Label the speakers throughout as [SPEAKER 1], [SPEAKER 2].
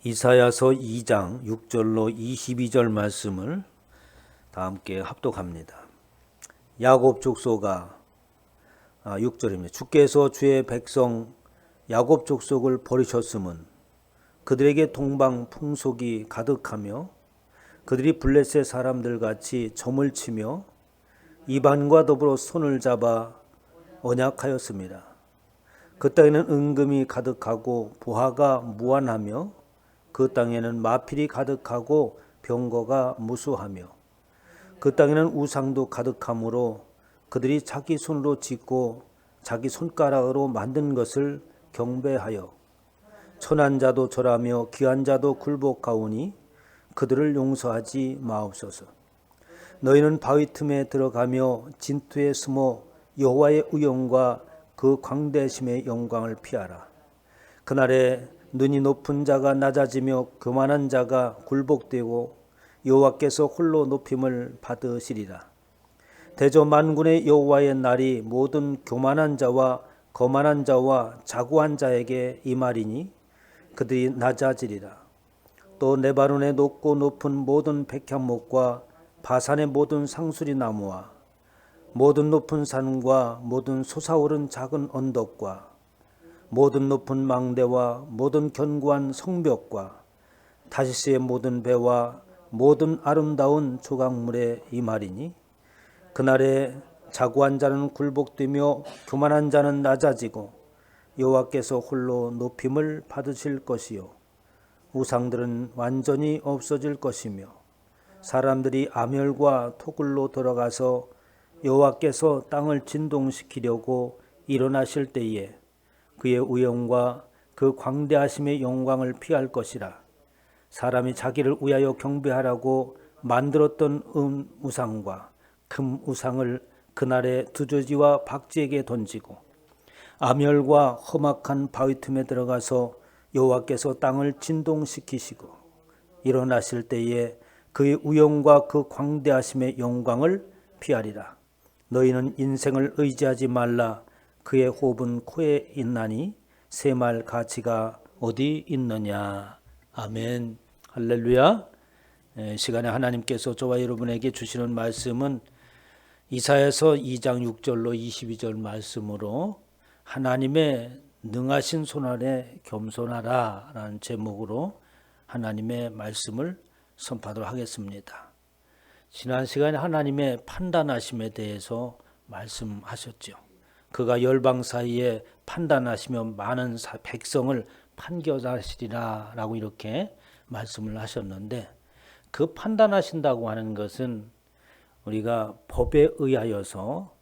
[SPEAKER 1] 이사야서 2장 6절로 22절 말씀을 다 함께 합독합니다. 야곱 족속아, 6절입니다. 주께서 주의 백성 야곱 족속을 버리셨음은 그들에게 동방 풍속이 가득하며 그들이 블레셋 사람들 같이 점을 치며 이방인과 더불어 손을 잡아 언약하였습니다. 그 땅에는 은금이 가득하고 보화가 무한하며 그 땅에는 마필이 가득하고 병거가 무수하며 그 땅에는 우상도 가득하므로 그들이 자기 손으로 짓고 자기 손가락으로 만든 것을 경배하여 천한 자도 절하며 귀한 자도 굴복하오니 그들을 용서하지 마옵소서. 너희는 바위 틈에 들어가며 진투에 숨어 여호와의 의영과 그 광대심의 영광을 피하라. 그날에 눈이 높은 자가 낮아지며 교만한 자가 굴복되고 여호와께서 홀로 높임을 받으시리라. 대저 만군의 여호와의 날이 모든 교만한 자와 거만한 자와 자고한 자에게 임하리니 그들이 낮아지리라. 또 레바논의 높고 높은 모든 백향목과 바산의 모든 상수리 나무와 모든 높은 산과 모든 솟아오른 작은 언덕과 모든 높은 망대와 모든 견고한 성벽과 다시스의 모든 배와 모든 아름다운 조각물에 임하리니 그날에 자고한 자는 굴복되며 교만한 자는 낮아지고 여호와께서 홀로 높임을 받으실 것이요 우상들은 완전히 없어질 것이며 사람들이 아멸과 토굴로 들어가서 여호와께서 땅을 진동시키려고 일어나실 때에 그의 우영과 그 광대하심의 영광을 피할 것이라. 사람이 자기를 위하여 경배하라고 만들었던 우상과 금 우상을 그날에 두저지와 박쥐에게 던지고 아멸과 험악한 바위 틈에 들어가서 여호와께서 땅을 진동시키시고 일어나실 때에 그의 우영과 그 광대하심의 영광을 피하리라. 너희는 인생을 의지하지 말라. 그의 호흡은 코에 있나니 새말 가치가 어디 있느냐. 아멘. 할렐루야. 시간에 하나님께서 저와 여러분에게 주시는 말씀은 이사야서 2장 6절로 22절 말씀으로 하나님의 능하신 손 아래 겸손하라 라는 제목으로 하나님의 말씀을 선포하도록 하겠습니다. 지난 시간에 하나님의 판단하심에 대해서 말씀하셨죠. 그가 열방 사이에 판단하시며 많은 백성을 판결하시리라 라고 이렇게 말씀을 하셨는데 그 판단하신다고 하는 것은 우리가 법에 의하여서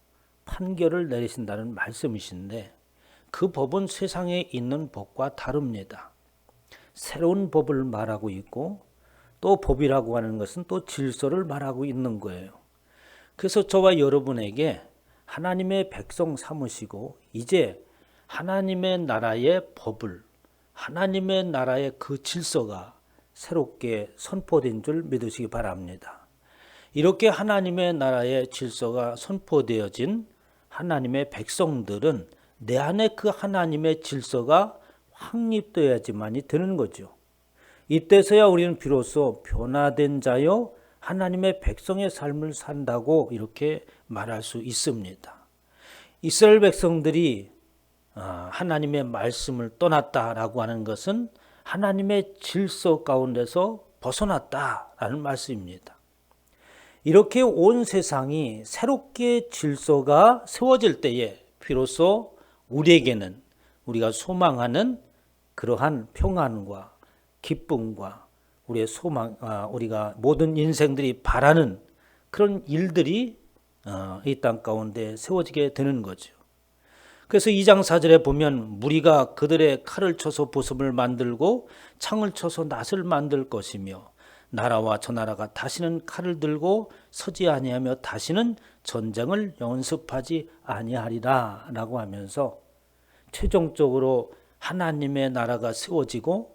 [SPEAKER 1] 판결을 내리신다는 말씀이신데 그 법은 세상에 있는 법과 다릅니다. 새로운 법을 말하고 있고 또 법이라고 하는 것은 또 질서를 말하고 있는 거예요. 그래서 저와 여러분에게 하나님의 백성 삼으시고 이제 하나님의 나라의 법을 하나님의 나라의 그 질서가 새롭게 선포된 줄 믿으시기 바랍니다. 이렇게 하나님의 나라의 질서가 선포되어진 하나님의 백성들은 내 안에 그 하나님의 질서가 확립되어야지만이 되는 거죠. 이때서야 우리는 비로소 변화된 자여 하나님의 백성의 삶을 산다고 이렇게 말할 수 있습니다. 이스라엘 백성들이 하나님의 말씀을 떠났다라고 하는 것은 하나님의 질서 가운데서 벗어났다라는 말씀입니다. 이렇게 온 세상이 새롭게 질서가 세워질 때에 비로소 우리에게는 우리가 소망하는 그러한 평안과 기쁨과 우리의 소망, 우리가 모든 인생들이 바라는 그런 일들이 이 땅 가운데 세워지게 되는 거죠. 그래서 2장 4절에 보면 무리가 그들의 칼을 쳐서 보습을 만들고 창을 쳐서 낫을 만들 것이며 나라와 저 나라가 다시는 칼을 들고 서지 아니하며 다시는 전쟁을 연습하지 아니하리라 라고 하면서 최종적으로 하나님의 나라가 세워지고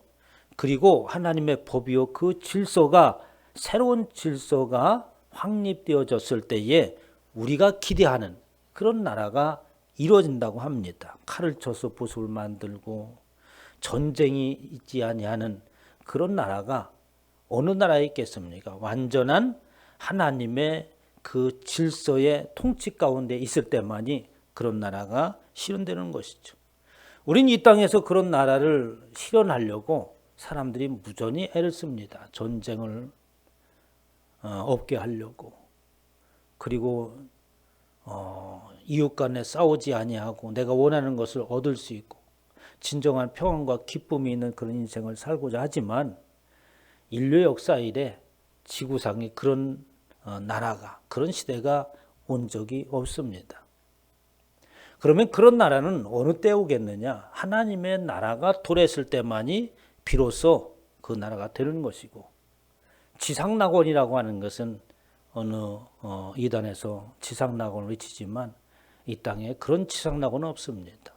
[SPEAKER 1] 그리고 하나님의 법이요 그 질서가 새로운 질서가 확립되어졌을 때에 우리가 기대하는 그런 나라가 이루어진다고 합니다. 칼을 쳐서 보습을 만들고 전쟁이 있지 아니하는 그런 나라가 어느 나라에 있겠습니까? 완전한 하나님의 그 질서의 통치 가운데 있을 때만이 그런 나라가 실현되는 것이죠. 우린 이 땅에서 그런 나라를 실현하려고 사람들이 무전히 애를 씁니다. 전쟁을 없게 하려고. 그리고 이웃 간에 싸우지 아니하고 내가 원하는 것을 얻을 수 있고 진정한 평안과 기쁨이 있는 그런 인생을 살고자 하지만 인류 역사 이래 지구상에 그런 나라가, 그런 시대가 온 적이 없습니다. 그러면 그런 나라는 어느 때 오겠느냐? 하나님의 나라가 도래했을 때만이 비로소 그 나라가 되는 것이고, 지상낙원이라고 하는 것은 어느 이단에서 지상낙원을 외치지만 이 땅에 그런 지상낙원은 없습니다.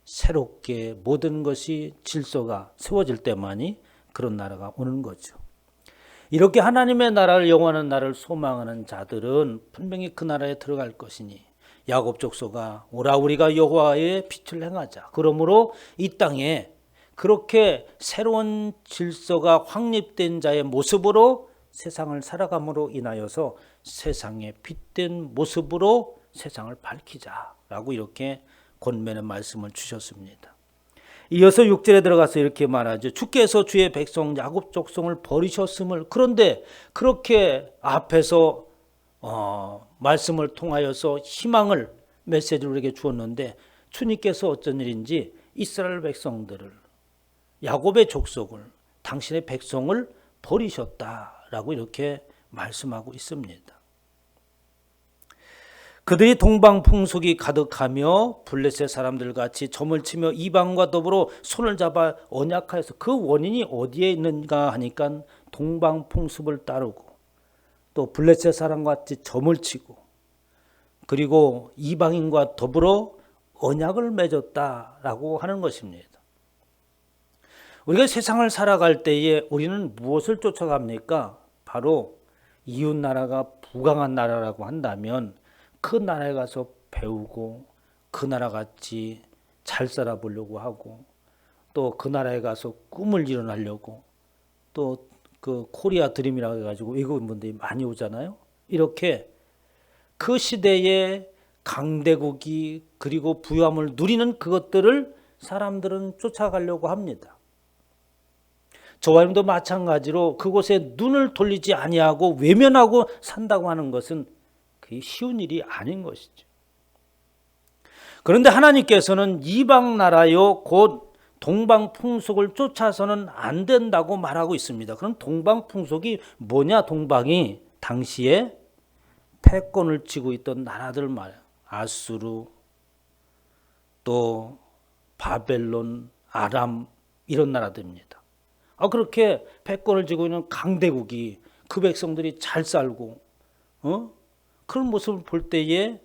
[SPEAKER 1] 새롭게 모든 것이 질서가 세워질 때만이 그런 나라가 오는 거죠. 이렇게 하나님의 나라를, 영원한 나라를 소망하는 자들은 분명히 그 나라에 들어갈 것이니 야곱 족속아 오라 우리가 여호와의 빛을 행하자. 그러므로 이 땅에 그렇게 새로운 질서가 확립된 자의 모습으로 세상을 살아감으로 인하여서 세상의 빛된 모습으로 세상을 밝히자라고 이렇게 권면의 말씀을 주셨습니다. 이어서 6절에 들어가서 이렇게 말하죠. 주께서 주의 백성 야곱 족속을 버리셨음을. 그런데 그렇게 앞에서 말씀을 통하여서 희망을 메시지를 우리에게 주었는데 주님께서 어쩐 일인지 이스라엘 백성들을, 야곱의 족속을, 당신의 백성을 버리셨다라고 이렇게 말씀하고 있습니다. 그들이 동방풍속이 가득하며 블레셋 사람들같이 점을 치며 이방과 더불어 손을 잡아 언약하여서, 그 원인이 어디에 있는가 하니까 동방풍습을 따르고 또 블레셋 사람같이 점을 치고 그리고 이방인과 더불어 언약을 맺었다라고 하는 것입니다. 우리가 세상을 살아갈 때에 우리는 무엇을 쫓아갑니까? 바로 이웃 나라가 부강한 나라라고 한다면 그 나라에 가서 배우고 그 나라같이 잘 살아보려고 하고 또 그 나라에 가서 꿈을 이뤄내려고, 또 그 코리아 드림이라고 해가지고 외국인분들이 많이 오잖아요. 이렇게 그 시대의 강대국이 그리고 부유함을 누리는 그것들을 사람들은 쫓아가려고 합니다. 저와 여러분도 마찬가지로 그곳에 눈을 돌리지 아니하고 외면하고 산다고 하는 것은 그게 쉬운 일이 아닌 것이죠. 그런데 하나님께서는 이방 나라요 곧 동방 풍속을 쫓아서는 안 된다고 말하고 있습니다. 그럼 동방 풍속이 뭐냐? 동방이 당시에 패권을 쥐고 있던 나라들 말이에요. 아수르, 또 바벨론, 아람 이런 나라들입니다. 그렇게 패권을 쥐고 있는 강대국이 그 백성들이 잘 살고 그런 모습을 볼 때에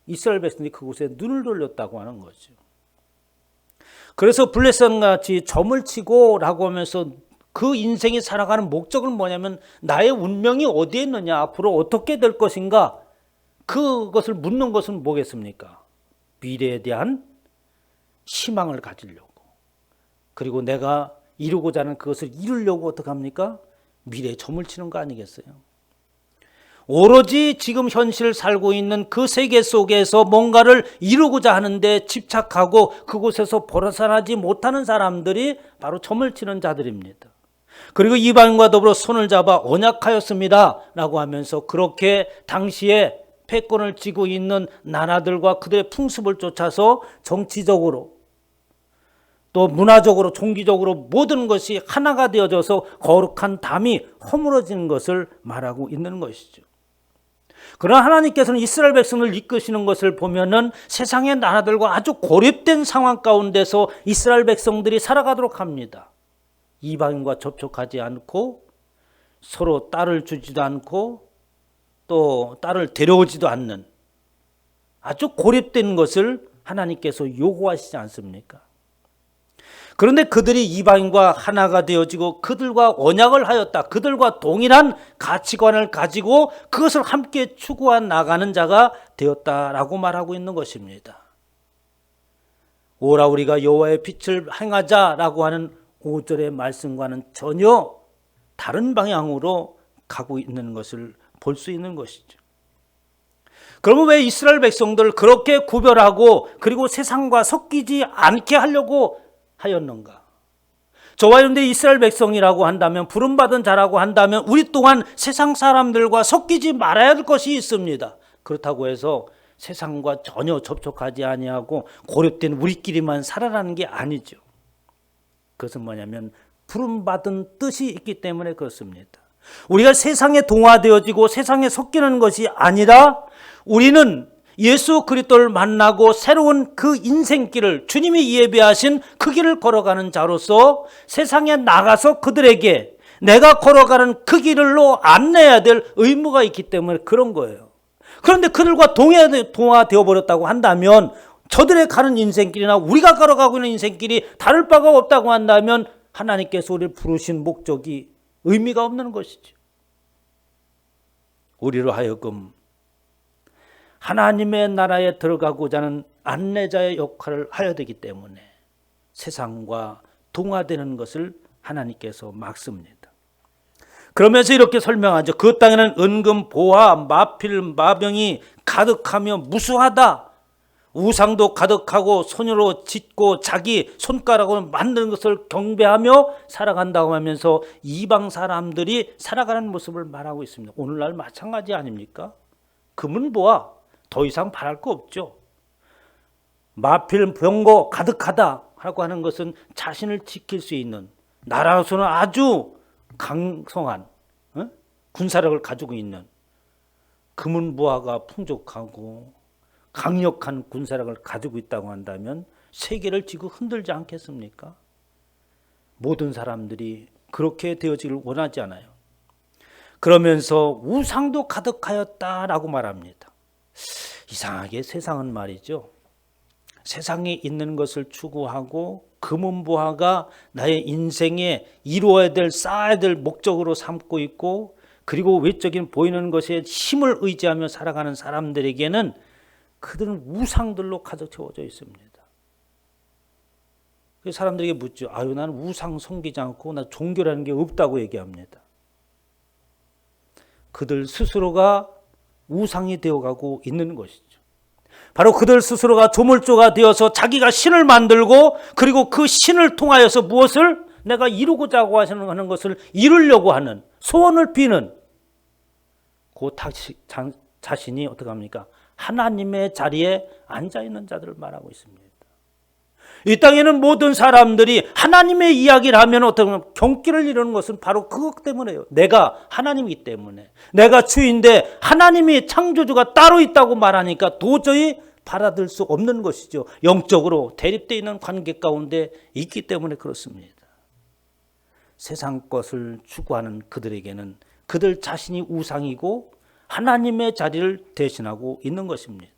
[SPEAKER 1] 이스라엘 백성들이 그곳에 눈을 돌렸다고 하는 거죠. 그래서 블레셋같이 점을 치고 라고 하면서 그 인생이 살아가는 목적은 뭐냐면 나의 운명이 어디에 있느냐, 앞으로 어떻게 될 것인가, 그것을 묻는 것은 뭐겠습니까? 미래에 대한 희망을 가지려고, 그리고 내가 이루고자 하는 그것을 이루려고 어떻게 합니까? 미래에 점을 치는 거 아니겠어요? 오로지 지금 현실을 살고 있는 그 세계 속에서 뭔가를 이루고자 하는데 집착하고 그곳에서 벗어나지 못하는 사람들이 바로 점을 치는 자들입니다. 그리고 이방인과 더불어 손을 잡아 언약하였습니다 라고 하면서 그렇게 당시에 패권을 쥐고 있는 나라들과 그들의 풍습을 쫓아서 정치적으로 또 문화적으로 종기적으로 모든 것이 하나가 되어져서 거룩한 담이 허물어지는 것을 말하고 있는 것이죠. 그러나 하나님께서는 이스라엘 백성을 이끄시는 것을 보면은 세상의 나라들과 아주 고립된 상황 가운데서 이스라엘 백성들이 살아가도록 합니다. 이방인과 접촉하지 않고 서로 딸을 주지도 않고 또 딸을 데려오지도 않는 아주 고립된 것을 하나님께서 요구하시지 않습니까? 그런데 그들이 이방인과 하나가 되어지고 그들과 언약을 하였다. 그들과 동일한 가치관을 가지고 그것을 함께 추구해 나가는 자가 되었다라고 말하고 있는 것입니다. 오라 우리가 여호와의 빛을 행하자라고 하는 5절의 말씀과는 전혀 다른 방향으로 가고 있는 것을 볼 수 있는 것이죠. 그러면 왜 이스라엘 백성들을 그렇게 구별하고 그리고 세상과 섞이지 않게 하려고 하였는가? 저와 여러분들 이스라엘 백성이라고 한다면, 부름받은 자라고 한다면 우리 또한 세상 사람들과 섞이지 말아야 할 것이 있습니다. 그렇다고 해서 세상과 전혀 접촉하지 아니하고 고립된 우리끼리만 살아라는 게 아니죠. 그것은 뭐냐면 부름받은 뜻이 있기 때문에 그렇습니다. 우리가 세상에 동화되어지고 세상에 섞이는 것이 아니라 우리는 예수 그리스도를 만나고 새로운 그 인생길을, 주님이 예비하신 그 길을 걸어가는 자로서 세상에 나가서 그들에게 내가 걸어가는 그 길로 안내해야 될 의무가 있기 때문에 그런 거예요. 그런데 그들과 동화되어 버렸다고 한다면, 저들의 가는 인생길이나 우리가 걸어가고 있는 인생길이 다를 바가 없다고 한다면 하나님께서 우리를 부르신 목적이 의미가 없는 것이죠. 우리로 하여금 하나님의 나라에 들어가고자 하는 안내자의 역할을 하여야 되기 때문에 세상과 동화되는 것을 하나님께서 막습니다. 그러면서 이렇게 설명하죠. 그 땅에는 은금, 보화, 마필, 마병이 가득하며 무수하다. 우상도 가득하고 손으로 짓고 자기 손가락으로 만드는 것을 경배하며 살아간다고 하면서 이방 사람들이 살아가는 모습을 말하고 있습니다. 오늘날 마찬가지 아닙니까? 금은 보화, 더 이상 바랄 거 없죠. 마필, 병거 가득하다라고 하는 것은 자신을 지킬 수 있는, 나라로서는 아주 강성한 군사력을 가지고 있는, 금은 보화가 풍족하고 강력한 군사력을 가지고 있다고 한다면 세계를 지고 흔들지 않겠습니까? 모든 사람들이 그렇게 되어지기를 원하지 않아요. 그러면서 우상도 가득하였다라고 말합니다. 이상하게 세상은 말이죠, 세상에 있는 것을 추구하고 금은 보화가 나의 인생에 이루어야 될, 쌓아야 될 목적으로 삼고 있고, 그리고 외적인 보이는 것에 힘을 의지하며 살아가는 사람들에게는 그들은 우상들로 가득 채워져 있습니다. 사람들에게 묻죠. 아유, 나는 우상 섬기지 않고 나 종교라는 게 없다고 얘기합니다. 그들 스스로가 우상이 되어가고 있는 것이죠. 바로 그들 스스로가 조물주가 되어서 자기가 신을 만들고, 그리고 그 신을 통하여서 무엇을 내가 이루고자 하는 것을 이루려고 하는, 소원을 비는 그 자신이 어떻게 합니까? 하나님의 자리에 앉아있는 자들을 말하고 있습니다. 이 땅에는 모든 사람들이 하나님의 이야기를 하면 어떻게 보면 경기를 이루는 것은 바로 그것 때문에요. 내가 하나님이기 때문에, 내가 주인데 하나님이 창조주가 따로 있다고 말하니까 도저히 받아들일 수 없는 것이죠. 영적으로 대립되어 있는 관계 가운데 있기 때문에 그렇습니다. 세상 것을 추구하는 그들에게는 그들 자신이 우상이고 하나님의 자리를 대신하고 있는 것입니다.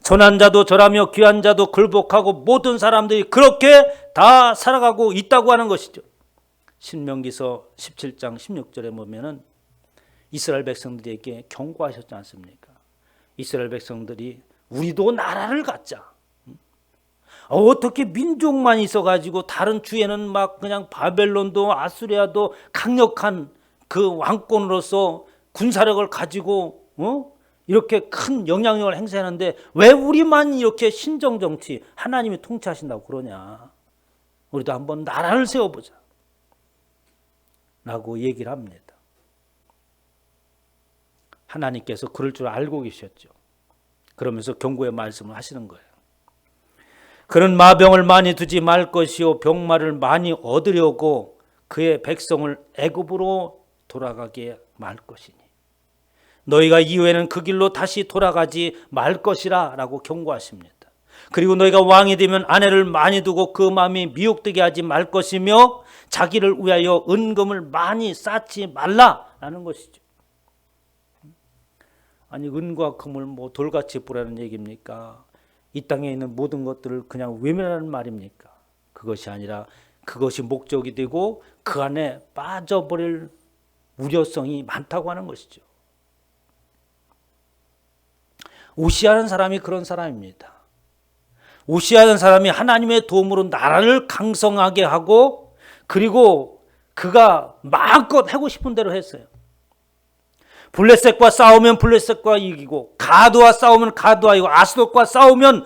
[SPEAKER 1] 전한 자도 절하며 귀한 자도 굴복하고 모든 사람들이 그렇게 다 살아가고 있다고 하는 것이죠. 신명기서 17장 16절에 보면은 이스라엘 백성들에게 경고하셨지 않습니까? 이스라엘 백성들이 우리도 나라를 갖자. 어떻게 민족만 있어가지고 다른 주에는 막 그냥 바벨론도 아수리아도 강력한 그 왕권으로서 군사력을 가지고 이렇게 큰 영향력을 행사하는데 왜 우리만 이렇게 신정정치, 하나님이 통치하신다고 그러냐. 우리도 한번 나라를 세워보자 라고 얘기를 합니다. 하나님께서 그럴 줄 알고 계셨죠. 그러면서 경고의 말씀을 하시는 거예요. 그는 마병을 많이 두지 말 것이요 병마를 많이 얻으려고 그의 백성을 애굽으로 돌아가게 말 것이니 너희가 이후에는 그 길로 다시 돌아가지 말 것이라 라고 경고하십니다. 그리고 너희가 왕이 되면 아내를 많이 두고 그 마음이 미혹되게 하지 말 것이며 자기를 위하여 은금을 많이 쌓지 말라라는 것이죠. 아니, 은과 금을 뭐 돌같이 보라는 얘기입니까? 이 땅에 있는 모든 것들을 그냥 외면하는 말입니까? 그것이 아니라 그것이 목적이 되고 그 안에 빠져버릴 우려성이 많다고 하는 것이죠. 우시아는 사람이 그런 사람입니다. 우시아라는 사람이 하나님의 도움으로 나라를 강성하게 하고 그리고 그가 마음껏 하고 싶은 대로 했어요. 블레셋과 싸우면 블레셋과 이기고 가드와 싸우면 가드와 이기고 아스돗과 싸우면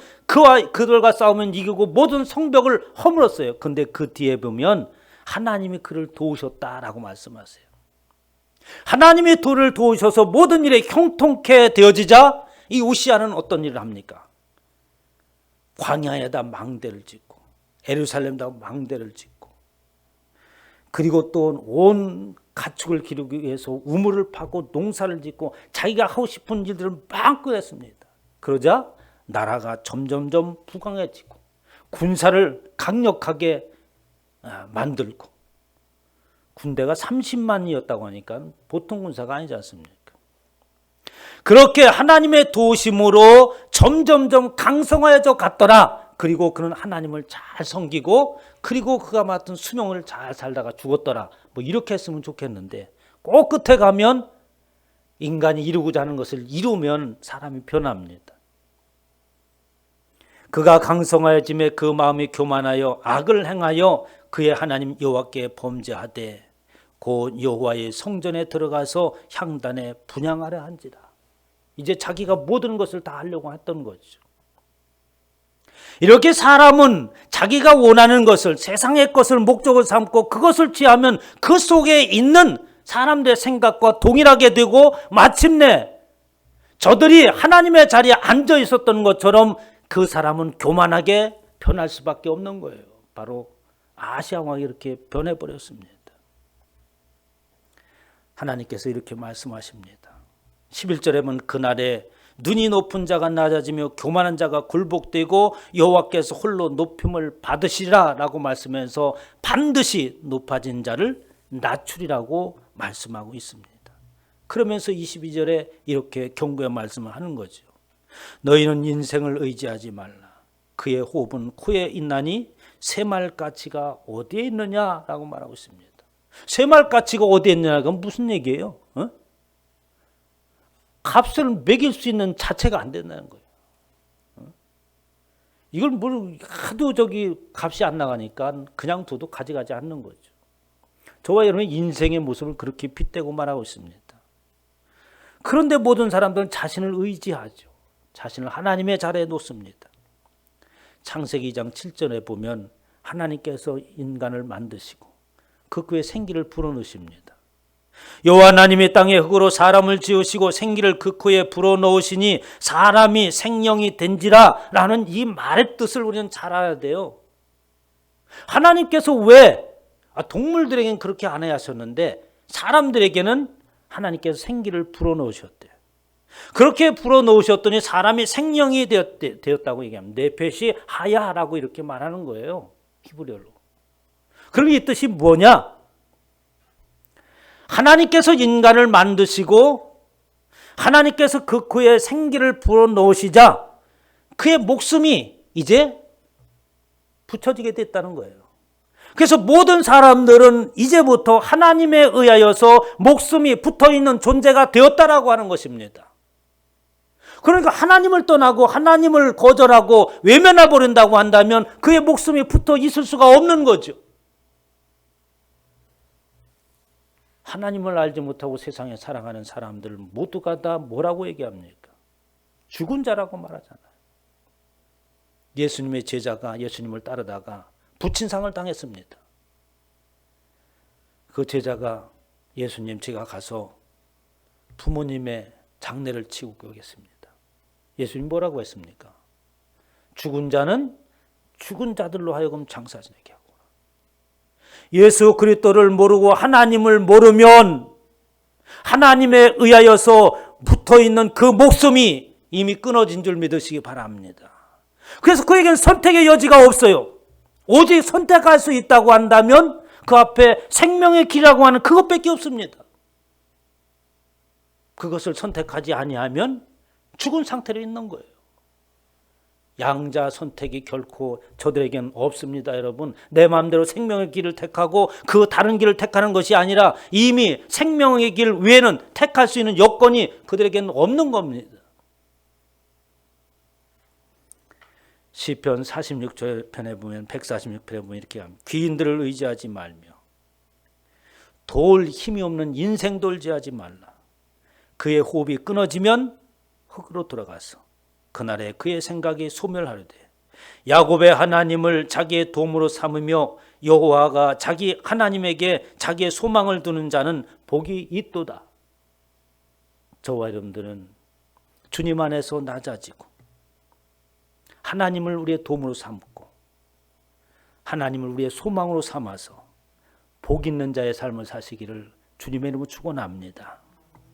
[SPEAKER 1] 그들과 싸우면 이기고 모든 성벽을 허물었어요. 근데 그 뒤에 보면 하나님이 그를 도우셨다라고 말씀하세요. 하나님이 그를 도우셔서 모든 일에 형통케 되어지자 이 우시아는 어떤 일을 합니까? 광야에다 망대를 짓고 예루살렘에다 망대를 짓고 그리고 또 온 가축을 기르기 위해서 우물을 파고 농사를 짓고 자기가 하고 싶은 일들을 마음껏 했습니다. 그러자 나라가 점점점 부강해지고 군사를 강력하게 만들고 군대가 30만이었다고 하니까 보통 군사가 아니지 않습니까? 그렇게 하나님의 도우심으로 점점점 강성하여져 갔더라. 그리고 그는 하나님을 잘 섬기고 그리고 그가 맡은 수명을 잘 살다가 죽었더라. 뭐 이렇게 했으면 좋겠는데 꼭 끝에 가면 인간이 이루고자 하는 것을 이루면 사람이 변합니다. 그가 강성하여짐에 그 마음이 교만하여 악을 행하여 그의 하나님 여호와께 범죄하되 곧 여호와의 성전에 들어가서 향단에 분향하려 한지라. 이제 자기가 모든 것을 다 하려고 했던 거죠. 이렇게 사람은 자기가 원하는 것을 세상의 것을 목적으로 삼고 그것을 취하면 그 속에 있는 사람들의 생각과 동일하게 되고 마침내 저들이 하나님의 자리에 앉아 있었던 것처럼 그 사람은 교만하게 변할 수밖에 없는 거예요. 바로 아시아 왕이 이렇게 변해버렸습니다. 하나님께서 이렇게 말씀하십니다. 11절에 보면 그날에 눈이 높은 자가 낮아지며 교만한 자가 굴복되고 여호와께서 홀로 높임을 받으시리라 라고 말씀해서 반드시 높아진 자를 낮추리라고 말씀하고 있습니다. 그러면서 22절에 이렇게 경고의 말씀을 하는 거죠. 너희는 인생을 의지하지 말라. 그의 호흡은 코에 있나니 새말가치가 어디에 있느냐라고 말하고 있습니다. 새말가치가 어디에 있느냐가 무슨 얘기예요? 값을 매길 수 있는 자체가 안 된다는 거예요. 이걸 뭘 하도 값이 안 나가니까 그냥 둬도 가져가지 않는 거죠. 저와 여러분의 인생의 모습을 그렇게 빗대고 말하고 있습니다. 그런데 모든 사람들은 자신을 의지하죠. 자신을 하나님의 자리에 놓습니다. 창세기 2장 7절에 보면 하나님께서 인간을 만드시고 그 그의 생기를 불어넣으십니다. 여호와 하나님이 땅의 흙으로 사람을 지으시고 생기를 그 코에 불어넣으시니 사람이 생명이 된지라 라는 이 말의 뜻을 우리는 잘 알아야 돼요. 하나님께서 왜 동물들에게는 그렇게 안 하셨는데 사람들에게는 하나님께서 생기를 불어넣으셨대요. 그렇게 불어넣으셨더니 사람이 생명이 되었다고 얘기합니다. 네펫이 하야라고 이렇게 말하는 거예요. 히브리어로. 그럼 이 뜻이 뭐냐? 하나님께서 인간을 만드시고 하나님께서 그 코에 생기를 불어넣으시자 그의 목숨이 이제 붙여지게 됐다는 거예요. 그래서 모든 사람들은 이제부터 하나님에 의하여서 목숨이 붙어있는 존재가 되었다라고 하는 것입니다. 그러니까 하나님을 떠나고 하나님을 거절하고 외면해 버린다고 한다면 그의 목숨이 붙어 있을 수가 없는 거죠. 하나님을 알지 못하고 세상에 살아가는 사람들 모두가 다 뭐라고 얘기합니까? 죽은 자라고 말하잖아요. 예수님의 제자가 예수님을 따르다가 부친상을 당했습니다. 그 제자가 예수님 제가 가서 부모님의 장례를 치우고 오겠습니다. 예수님 뭐라고 했습니까? 죽은 자는 죽은 자들로 하여금 장사 지내게 하고 예수 그리스도를 모르고 하나님을 모르면 하나님에 의하여서 붙어있는 그 목숨이 이미 끊어진 줄 믿으시기 바랍니다. 그래서 그에게는 선택의 여지가 없어요. 오직 선택할 수 있다고 한다면 그 앞에 생명의 길이라고 하는 그것밖에 없습니다. 그것을 선택하지 아니하면 죽은 상태로 있는 거예요. 양자 선택이 결코 저들에게는 없습니다, 여러분. 내 마음대로 생명의 길을 택하고 그 다른 길을 택하는 것이 아니라 이미 생명의 길 외에는 택할 수 있는 여건이 그들에게는 없는 겁니다. 시편 46편에 보면 146편에 보면 이렇게 합니다. 귀인들을 의지하지 말며 도울 힘이 없는 인생도 의지하지 말라. 그의 호흡이 끊어지면 흙으로 돌아가서 그날에 그의 생각이 소멸하려되 야곱의 하나님을 자기의 도움으로 삼으며 여호와가 자기 하나님에게 자기의 소망을 두는 자는 복이 있도다. 저와 여러분들은 주님 안에서 낮아지고 하나님을 우리의 도움으로 삼고 하나님을 우리의 소망으로 삼아서 복 있는 자의 삶을 사시기를 주님의 이름으로 축원합니다.